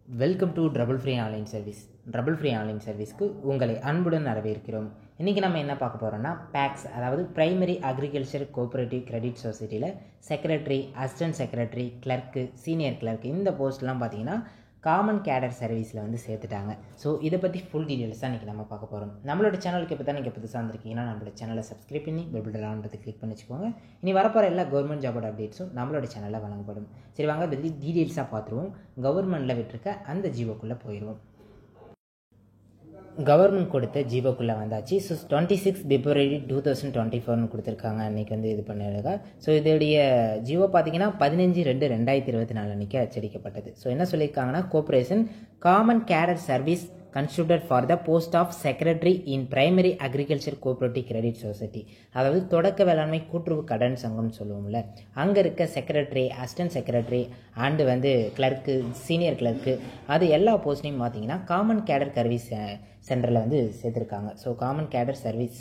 Welcome to trouble free online service. Trouble free online சர்வீஸ்க்கு உங்களை அன்புடன் வரவேற்கிறோம். இன்றைக்கி நம்ம என்ன பார்க்க போகிறோம்னா பேக்ஸ், அதாவது பிரைமரி அக்ரிகல்ச்சர் கோஆபரேட்டிவ் கிரெடிட் சொசைட்டியில் secretary, assistant secretary, clerk, senior clerk இந்த போஸ்ட்லாம் பார்த்தீங்கன்னா காமன் கேடர் சர்வீஸில் வந்து சேர்த்துட்டாங்க. ஸோ இதை பற்றி ஃபுல் டீட்டெயில்ஸ் தான் இன்றைக்கி நம்ம பார்க்க போகிறோம். நம்மளோட சேனலுக்கு இப்போ தான் நீங்கள் புதுசாக வந்திருக்கீங்கன்னா நம்மளோட சேனலை சப்ஸ்கிரைப் பண்ணி பெல் பட்டன் ஆன்றது கிளிக் பண்ணி வச்சுக்கோங்க. இனி வரப்போகிற எல்லா கவர்மெண்ட் ஜாபோட அப்டேட்ஸும் நம்மளோட சேனலில் வழங்கப்படும். சரி வாங்க பற்றி டீட்டெயில்ஸாக பார்த்துருவோம். கவர்மெண்ட்டில் விட்டுருக்க அந்த ஜியோக்குள்ளே போயிடுவோம். கவர்மெண்ட் கொடுத்த ஜியோக்குள்ளே வந்தாச்சு. ஸோ 26 பிப்ரவரி 2024 கொடுத்துருக்காங்க. அன்றைக்கி வந்து இது பண்ணிருக்கா. ஸோ இதோடைய ஜியோ பார்த்தீங்கன்னா 15/2/2024 அன்றைக்கி அச்சடிக்கப்பட்டது. ஸோ என்ன சொல்லியிருக்காங்கன்னா, cooperation common cadre service constituted for the post of secretary in primary agriculture cooperative credit society, அதாவது தொடக்க வேளாண்மை கூட்டுறவு கடன் சங்கம் சொல்லுவோம்ல, அங்கே இருக்க செக்ரட்டரி, அசிஸ்டன்ட் செக்ரட்டரி அண்டு வந்து கிளர்க்கு, சீனியர் கிளர்க்கு, அது எல்லா போஸ்ட்டையும் பார்த்தீங்கன்னா காமன் கேடர் சர்வீஸ் சென்டரில் வந்து சேர்த்துருக்காங்க. ஸோ காமன் கேடர் சர்வீஸ்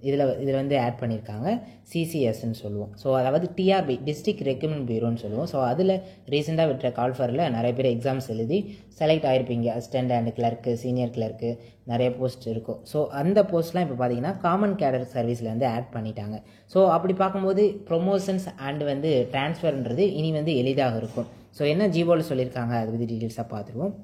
இதில் வந்து ஆட் பண்ணியிருக்காங்க. சிசிஎஸ்ன்னு சொல்லுவோம். ஸோ அதாவது டிஆர்பி, டிஸ்ட்ரிக்ட் ரெக்ரூட்மெண்ட் பியூரோன்னு சொல்லுவோம். ஸோ அதில் ரீசெண்டாக விட்ட கால்ஃபரில் நிறைய பேர் எக்ஸாம்ஸ் எழுதி செலக்ட் ஆகிருப்பீங்க. Assistant and clerk, senior clerk நிறைய போஸ்ட் இருக்கும். ஸோ அந்த போஸ்ட்லாம் இப்போ பார்த்தீங்கன்னா காமன் கேடர் சர்வீஸில் வந்து ஆட் பண்ணிட்டாங்க. ஸோ அப்படி பார்க்கும்போது ப்ரொமோஷன்ஸ் அண்ட் வந்து டிரான்ஸ்ஃபர்ன்றது இனி வந்து எளிதாக இருக்கும். ஸோ என்ன ஜியோவில் சொல்லியிருக்காங்க அதை பற்றி டீட்டெயில்ஸாக பார்த்துருவோம்.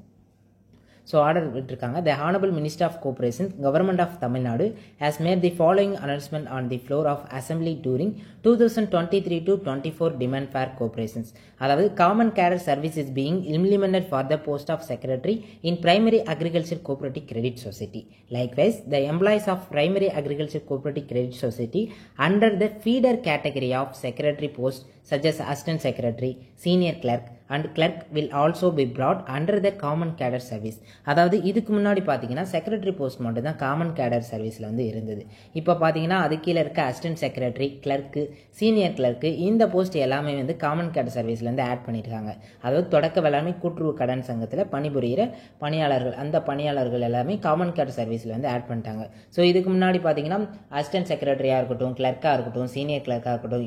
ஸோ ஆர்டர் விட்டுருக்காங்க. The honourable minister of cooperation, government of Tamil Nadu has made the following announcement on the floor of assembly during 2023-24 demand for corporations. அதாவது common cadre service is being implemented for the post of secretary in primary agriculture cooperative credit society. Likewise, the employees of primary agriculture cooperative credit society under the feeder category of secretary post such as assistant secretary, senior clerk and clerk will also be brought under the common cadre service. அதாவது இதுக்கு முன்னாடி பார்த்தீங்கன்னா secretary post மட்டும் தான் common கேடர் சர்வீஸில் வந்து இருந்தது. இப்போ பார்த்தீங்கன்னா அது கீழே இருக்க assistant secretary, clerk, senior clerk இந்த போஸ்ட் எல்லாமே வந்து காமன் கேடர் சர்வீஸில் வந்து ஆட் பண்ணியிருக்காங்க. அதாவது தொடக்க வேளாண்மை கூட்டுறவு கடன் சங்கத்தில் பணிபுரிகிற பணியாளர்கள், அந்த பணியாளர்கள் எல்லாமே காமன் கேடர் சர்வீஸில் வந்து ஆட் பண்ணிட்டாங்க. ஸோ இதுக்கு முன்னாடி பார்த்தீங்கன்னா அசிஸ்டன்ட் செக்ரட்டரியாக இருக்கட்டும், கிளர்க்காக இருக்கட்டும், சீனியர் கிளர்க்காக இருக்கட்டும்,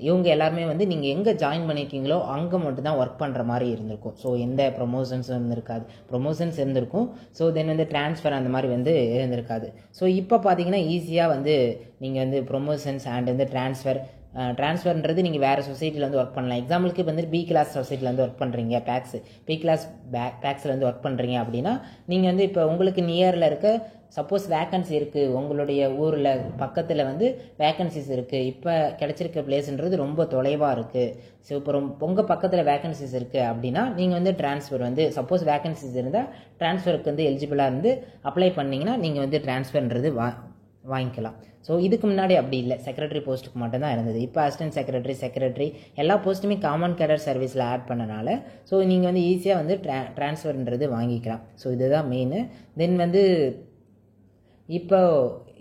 இவங்க எல்லாருமே வந்து நீங்கள் எங்கே ஜாயின் பண்ணியிருக்கீங்களோ அங்கே மட்டும் தான் ஒர்க் பண்ணுற மாதிரி இருந்திருக்கும். ஸோ எந்த ப்ரொமோஷன்ஸும் இருந்திருக்காது. ப்ரொமோஷன்ஸ் இருந்திருக்கும். ஸோ தென் வந்து ட்ரான்ஸ்ஃபர் அந்த மாதிரி வந்து இருந்திருக்காது. ஸோ இப்போ பார்த்தீங்கன்னா ஈஸியாக வந்து நீங்கள் வந்து ப்ரொமோஷன்ஸ் அண்ட் வந்து ட்ரான்ஸ்ஃபர்ன்றது நீங்கள் வேறு சொசைட்டியில் வந்து ஒர்க் பண்ணலாம். எக்ஸாம்பிளுக்கு இப்போ வந்து பி கிளாஸ் சொசைட்டியில் வந்து ஒர்க் பண்ணுறீங்க, பி கிளாஸ் பேக்ஸில் வந்து ஒர்க் பண்ணுறீங்க அப்படின்னா நீங்கள் வந்து இப்போ உங்களுக்கு நியரில் இருக்க சப்போஸ் வேக்கன்சி இருக்குது, உங்களுடைய ஊரில் பக்கத்தில் வந்து வேக்கன்சிஸ் இருக்குது, இப்போ கிடச்சிருக்க பிளேஸ்ன்றது ரொம்ப தொலைவாக இருக்குது. ஸோ இப்போ உங்கள் பக்கத்தில் வேக்கன்சிஸ் இருக்குது அப்படின்னா நீங்கள் வந்து ட்ரான்ஸ்ஃபர் வந்து சப்போஸ் வேக்கன்சிஸ் இருந்தால் ட்ரான்ஸ்ஃபருக்கு வந்து எலிஜிபிளாக இருந்து அப்ளை பண்ணிங்கன்னா நீங்கள் வந்து ட்ரான்ஸ்ஃபர்ன்றது வாங்கிக்கலாம். ஸோ இதுக்கு முன்னாடி அப்படி இல்லை, செக்ரட்டரி போஸ்ட்டுக்கு மட்டும்தான் இருந்தது. இப்போ அசிஸ்டன்ட் செக்ரட்டரி எல்லா போஸ்ட்டுமே காமன் கேடர் சர்வீஸில் ஆட் பண்ணனால ஸோ நீங்கள் வந்து ஈஸியாக வந்து ட்ரான்ஸ்ஃபர்ன்றது வாங்கிக்கலாம். ஸோ இதுதான் மெயின். தென் வந்து இப்போ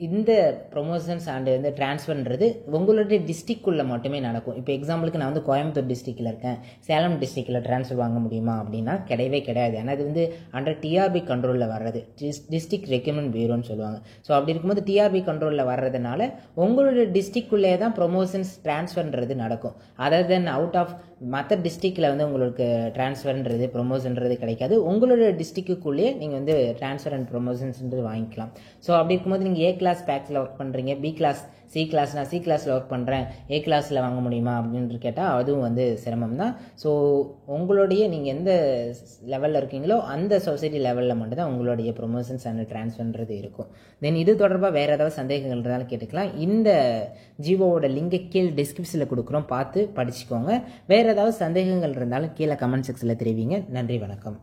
இந்த ப்ரொமோஷன்ஸ் அண்ட் வந்து ட்ரான்ஸ்ஃபர்ன்றது உங்களுடைய டிஸ்ட்ரிக்ட்குள்ளே மட்டுமே நடக்கும். இப்போ எக்ஸாம்பிளுக்கு நான் வந்து கோயம்புத்தூர் டிஸ்ட்ரிக்டில் இருக்கேன், சேலம் டிஸ்ட்ரிக்டில் ட்ரான்ஸ்ஃபர் வாங்க முடியுமா அப்படின்னா கிடையவே கிடையாது. ஏன்னா இது வந்து அண்டர் டிஆர்பி கண்ட்ரோலில் வர்றது, டிஸ்ட்ரிக்ட் ரெக்ரூட்மெண்ட் பியூரோன்னு சொல்லுவாங்க. ஸோ அப்படி இருக்கும்போது டிஆர்பி கண்ட்ரோலில் வர்றதுனால உங்களுடைய டிஸ்ட்ரிக்ட்குள்ளே தான் ப்ரொமோஷன்ஸ் ட்ரான்ஸ்ஃபர்ன்றது நடக்கும். அதர் தென் அவுட் ஆஃப் மற்ற டிஸ்ட்ரிக்டில் வந்து உங்களுக்கு ட்ரான்ஸ்ஃபர்ன்றது ப்ரொமோஷன்றது கிடைக்காது. உங்களுடைய டிஸ்ட்ரிக்ட்டுக்குள்ளேயே நீங்கள் வந்து ட்ரான்ஸ்ஃபர் அண்ட் ப்ரொமோஷன்ஸ்ன்றது வாங்கிக்கலாம். ஸோ அப்படி இருக்கும்போது நீங்கள் ஏ கிளாஸ் பேக்ஸில் ஒர்க் பண்ணுறீங்க, பி கிளாஸ், சி கிளாஸ், நான் சி கிளாஸில் ஒர்க் பண்ணுறேன், ஏ கிளாஸில் வாங்க முடியுமா அப்படின்னு கேட்டால் அதுவும் வந்து சிரமம் தான். ஸோ உங்களுடைய நீங்கள் எந்த லெவலில் இருக்கீங்களோ அந்த சொசைட்டி லெவலில் மட்டும்தான் உங்களுடைய ப்ரொமோஷன்ஸ் அண்ட் ட்ரான்ஸ்ஃபர்ன்றது இருக்கும். தென் இது தொடர்பாக வேறு ஏதாவது சந்தேகங்கள் இருந்தாலும் கேட்டுக்கலாம். இந்த ஜியோவோட லிங்கை கீழே டிஸ்கிரிப்ஷனில் கொடுக்குறோம், பார்த்து படிச்சுக்கோங்க. வேறு ஏதாவது சந்தேகங்கள் இருந்தாலும் கீழே கமெண்ட் செக்ஷனில் தெரிவிங்க. நன்றி, வணக்கம்.